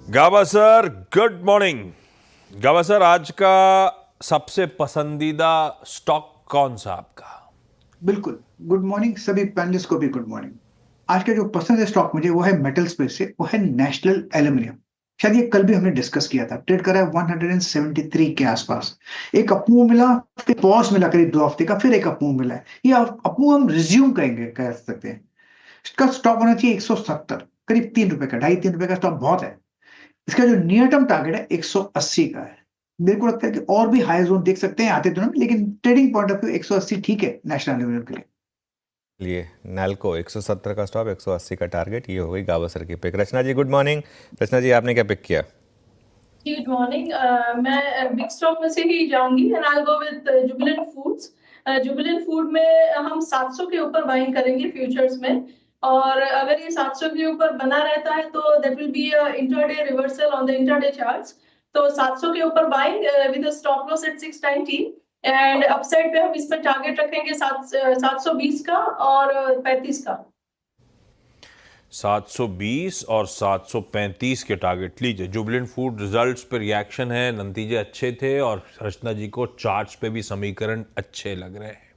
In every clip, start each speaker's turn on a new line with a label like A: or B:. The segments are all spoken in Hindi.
A: गावा सर, गुड मॉर्निंग। गावा सर, आज का सबसे पसंदीदा स्टॉक कौन सा आपका?
B: बिल्कुल। गुड मॉर्निंग सभी पैनलिस्ट को भी गुड मॉर्निंग। आज का जो पसंद है स्टॉक मुझे वो है मेटल स्पेस से, वो है नेशनल एल्यूमिनियम। शायद ये कल भी हमने डिस्कस किया था। ट्रेड कर रहा है 173 के आसपास। एक अप मूव मिला, फिर पॉज मिला करीब 2 हफ्ते का, फिर एक अप मूव मिला है। ये अप मूव हम रिज्यूम कहेंगे, कह सकते हैं। इसका स्टॉक होना चाहिए 170, करीब 3 रुपए का, 2.5-3 रुपए का स्टॉक बहुत है। इसका जो नियर टर्म टारगेट है 180 का है। मेरे को लगता है कि और भी हाई जोन देख सकते हैं आते दिनों में, लेकिन ट्रेडिंग पॉइंट ऑफ व्यू 180 ठीक है नेशनल एल्यूमिनियम के लिए।
C: लिए नैल्को 170 का स्टॉप, 180 का टारगेट। ये हो गई गावसर की पिक। रचना जी गुड मॉर्निंग। रचना जी आपने क्या पिक किया?
D: जी गुड मॉर्निंग। मैं बिग स्टॉक में से ही जाऊंगी and I will go with Jubilant foods. Jubilant food में हम 700 के ऊपर बाइंग करेंगे फ्यूचर्स में, और अगर ये 700 के ऊपर बना रहता है तो that will be a intraday reversal on the intraday charts. तो 700 के ऊपर buying with a stop loss at 690, and upside पे हम इसमें टारगेट रखेंगे 720 का और 35 का।
A: 720 और 735 के टारगेट लीजिए। जुबिलेंट फूड रिजल्ट्स पे रिएक्शन है, नतीजे अच्छे थे और रचना जी को चार्ट्स पे भी समीकरण अच्छे लग रहे हैं।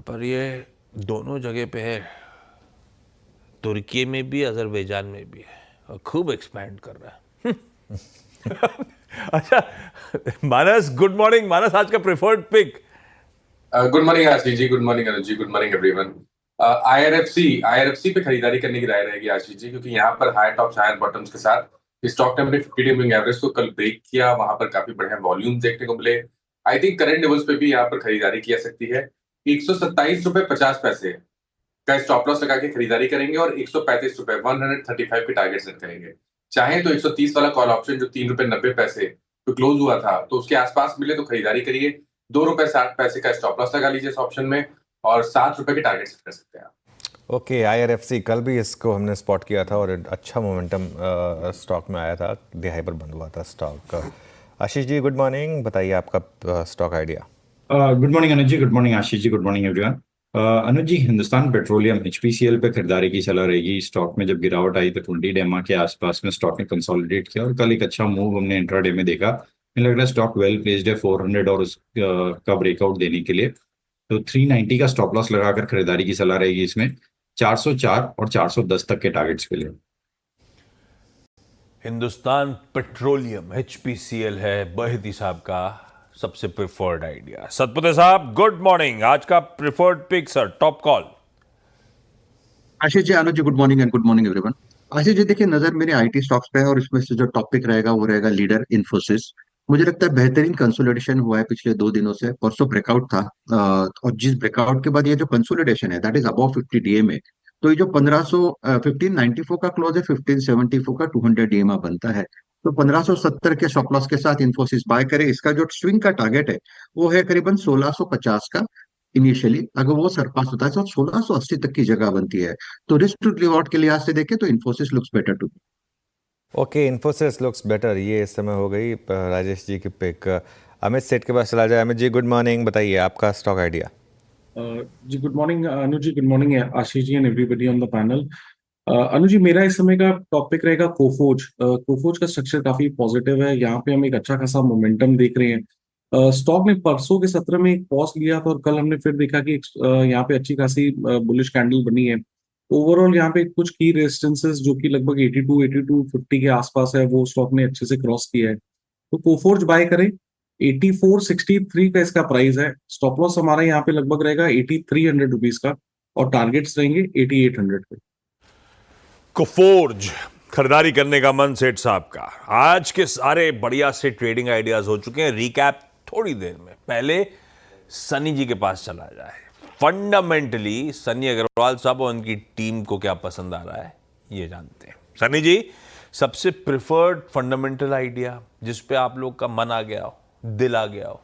A: पर ये दोनों जगह पे है, तुर्की में भी अजरबैजान में भी है, और खूब एक्सपैंड कर रहा है। अच्छा, मानस गुड मॉर्निंग। मानस, आज का preferred pick?
E: Good morning Ashish जी, good morning Anuj ji, good morning everyone. IRFC पे खरीदारी करने की राय रहेगी आशीष जी, क्योंकि यहाँ पर हायर टॉप्स हायर बॉटम्स के साथ स्टॉक ने अपने 50 मूविंग एवरेज को कल ब्रेक किया। वहां पर काफी बढ़िया वॉल्यूम देखने को मिले। आई थिंक करंट लेवल्स पे भी यहाँ पर खरीदारी की जा सकती है। 127 रुपए 50 पैसे का स्टॉप लॉस लगा के खरीदारी करेंगे और 135 रुपए 135 के टारगेट सेट करेंगे। चाहे तो 130 वाला कॉल ऑप्शन जो 3 रुपए 90 पैसे तो क्लोज हुआ था, तो उसके आसपास मिले तो खरीदारी करिए। 2 रुपए 60 पैसे का स्टॉप लॉस लगा लीजिए इस ऑप्शन में, और 7 रुपए के टारगेट सेट कर सकते हैं आप।
C: ओके, आईआरएफसी कल भी इसको हमने स्पॉट किया था और अच्छा मोमेंटम स्टॉक में आया था, दिहाई पर बंद हुआ था stock. Ashish ji good morning, बताइए आपका stock idea.
F: Good morning Anuj ji, good morning Ashish जी, गुड मॉर्निंग एवरीवन। अनुज जी, हिंदुस्तान पेट्रोलियम एचपीसीएल पे खरीदारी की सलाह रहेगी। स्टॉक में जब गिरावट आई तो 20 डेमा के आसपास में स्टॉक ने कंसोलिडेट किया और कल एक अच्छा मूव हमने इंट्राडे में देखा। मुझे लग रहा है स्टॉक वेल प्लेस्ड है 400 और का ब्रेकआउट देने के लिए। तो 390 का स्टॉप लॉस लगाकर खरीदारी की सलाह रहेगी इसमें। 404 और 410 तक के टारगेट्स के लिए।
A: हिंदुस्तान पेट्रोलियम HPCL है बहती साहब का सबसे प्रिफर्ड आइडिया। सतपुते साहब गुड मॉर्निंग। आज का preferred pick sir, top call.
G: Ashish ji, Anuj ji, good morning and good morning everyone. Ashish ji, देखिए नजर मेरी आईटी स्टॉक्स पे है और इसमें से जो टॉपिक रहेगा वो रहेगा लीडर इन्फोसिस। मुझे लगता है बेहतरीन कंसोलिडेशन हुआ है पिछले 2 दिनों से। परसों ब्रेकआउट था, और जिस ब्रेकआउट के बाद ये जो कंसोलिडेशन है दैट इज अबव 50 डीएमए। तो ये जो 1594 का क्लोज है, 1574 का 200 डीएमए बनता है। तो 1570 के स्टॉप लॉस के साथ इन्फोसिस बाय करे। इसका जो स्विंग का टारगेट है वो है करीबन 1650 का। इनिशियली अगर वो सरपास होता है तो 1680 तक की जगह बनती है। तो रिस्क टू रिवॉर्ड के लिहाज से देखें तो Infosys looks better too.
C: Okay, Infosys looks better, ये इस समय हो गई राजेश जी की पिक। अमित सेठ के पास चला जाए। अमित जी गुड मॉर्निंग, बताइए आपका स्टॉक आइडिया।
H: जी good morning Anuj ji, good morning Ashish ji and everybody on the panel. Anuj ji, मेरा इस समय का टॉपिक रहेगा कोफोज। कोफोज का स्ट्रक्चर काफी पॉजिटिव है। यहाँ पे हम एक अच्छा खासा मोमेंटम देख रहे हैं। स्टॉक ने परसों के सत्र में एक पॉज लिया था और कल हमने फिर देखा कि यहाँ पे अच्छी खासी बुलिश कैंडल बनी है। ओवरऑल यहाँ पे कुछ की रेजिस्टेंसेस जो कि लगभग 82 के आसपास है, वो स्टॉक ने अच्छे से क्रॉस किया है। तो कोफोर्ज बाय करें। 8463 का इसका प्राइस है। स्टॉप लॉस हमारा यहाँ पे लगभग रहेगा 8300 रुपीज का, और टारगेट्स रहेंगे 8800 के।
A: कोफोर्ज खरीदारी करने का मन सेठ साहब का। आज के सारे बढ़िया से ट्रेडिंग आइडियाज हो चुके हैं। रिकैप थोड़ी देर में। पहले सनी जी के पास चला जाए। फंडामेंटली सनी अग्रवाल साहब और उनकी टीम को क्या पसंद आ रहा है ये जानते हैं। सनी जी, सबसे प्रिफर्ड फंडामेंटल आइडिया जिस पे आप लोग का मन आ गया हो, दिल आ गया हो?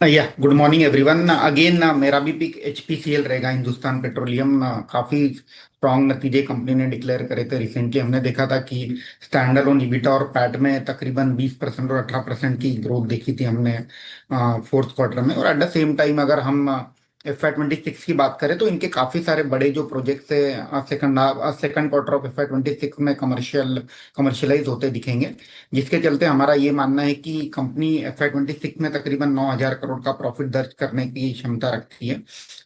I: या गुड मॉर्निंग एवरीवन। अगेन मेरा भी पिक एचपीसीएल रहेगा, हिंदुस्तान पेट्रोलियम। काफी स्ट्रॉन्ग नतीजे कंपनी ने डिक्लेयर करे थे। रिसेंटली हमने देखा था कि स्टैंडर्ड ऑन ईबिटा और पैट में तकरीबन 20% और 18% की ग्रोथ देखी थी हमने फोर्थ क्वार्टर में। और एट द सेम टाइम अगर हम FY26 की बात करें तो इनके काफी सारे बड़े जो प्रोजेक्ट्स है सेकंड क्वार्टर ऑफ FY26 में कमर्शियलाइज होते दिखेंगे, जिसके चलते हमारा ये मानना है कि कंपनी FY26 में तकरीबन 9,000 करोड़ का प्रॉफिट दर्ज करने की क्षमता रखती है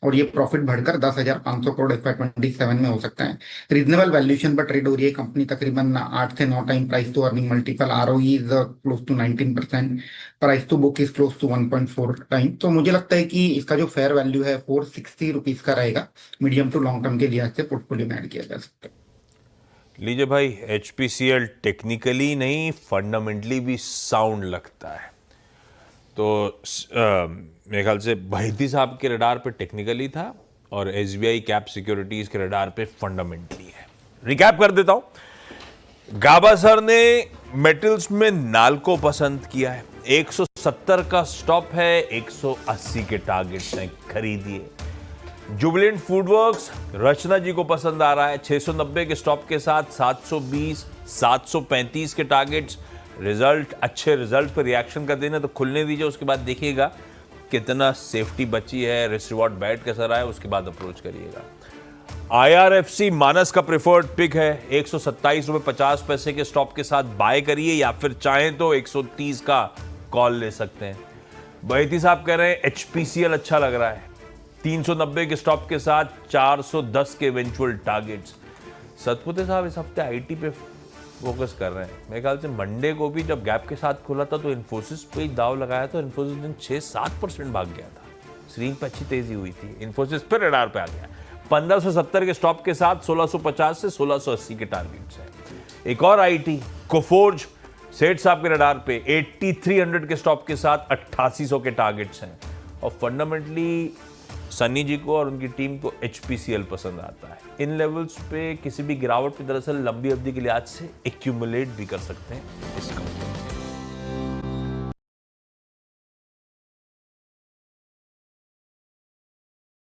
I: और ये प्रॉफिट बढ़कर 10,500 करोड़ FY27 में हो सकता है। रीजनेबल वैल्यूएशन पर ट्रेड हो रही है कंपनी, तकरीबन 8 से 9 time price to earning multiple, ROE is close to 19%, price to book is close to 1.4 time. तो मुझे लगता है कि इसका जो फेयर वैल्यू है 460 रुपीज का रहेगा, मीडियम टू लॉन्ग टर्म के लिहाज से पोर्टफोलियो में ऐड किया जा सकता है।
A: लीजिए भाई, HPCL टेक्निकली नहीं फंडामेंटली भी साउंड लगता है, तो मेरे ख्याल से बहिती साहब के रडार पे टेक्निकली था और SBI कैप सिक्योरिटीज के रडार पे फंडामेंटली है। रिकैप कर देता हूं। गाबा सर ने मेटल्स में नाल्को पसंद किया है, 170 का स्टॉप है, 180 के टारगेट्स हैं, खरीदिए। जुबिलेंट फूडवर्क्स रचना जी को पसंद आ रहा है, 690 के स्टॉप के साथ 720, 735 के टारगेट्स। अच्छे रिजल्ट पर रिएक्शन कर देना तो खुलने दीजिए, उसके बाद देखिएगा कितना सेफ्टी बची है, रिस्क रिवॉर्ड बैट कैसा रहा है, उसके बाद अप्रोच करिएगा। IRFC मानस का प्रेफर्ड पिक है, 127 रुपए 50 पैसे के स्टॉप के साथ बाय करिए, या फिर चाहें तो 130 का कॉल ले सकते हैं। बहिती साहब कह रहे हैं HPCL अच्छा लग रहा है, 390 के स्टॉप के साथ 410 के इवेंचुअल टारगेट्स। सतपुते साहब इस हफ्ते IT पे फोकस कर रहे हैं। मेरे ख्याल से मंडे को भी जब गैप के साथ खुला था तो इन्फोसिस पे ही दाव लगाया था, इन्फोसिस दिन 6-7% भाग गया था, स्क्रीन पे अच्छी तेजी हुई थी, इन्फोसिस फिर रडार पे आ गया। 1570 के स्टॉप के साथ 1650 से 1680 के टारगेट्स हैं। एक और IT कोफोर्ज सेठ साहब के रडार पे 8300 के स्टॉप के साथ 8800 के टारगेट्स हैं। और फंडामेंटली सनी जी को और उनकी टीम को HPCL पसंद आता है। इन लेवल्स पे किसी भी गिरावट पे दरअसल लंबी अवधि के लिहाज से एक्यूमुलेट भी कर सकते हैं इस कंपनी।